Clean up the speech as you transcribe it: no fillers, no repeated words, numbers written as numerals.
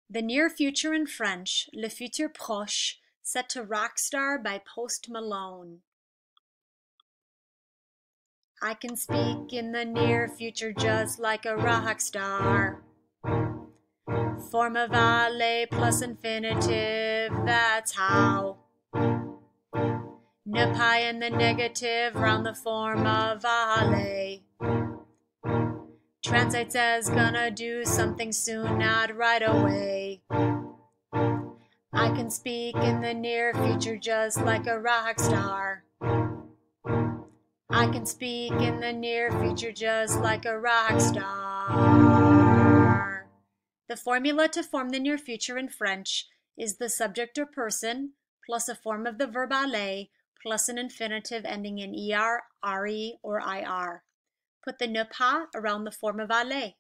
The near future in French, le futur proche, set to Rockstar by Malone. I can speak in the near future just like a rock star. Form of aller plus infinitive, that's how. Ne pas in the negative round the form of aller. Translates as gonna do something soon, not right away. I can speak in the near future just like a rock star. I can speak in the near future just like a rock star. The formula to form the near future in French is the subject or person plus a form of the verb aller plus an infinitive ending in er, re, or ir. Put the ne pas around the form of aller.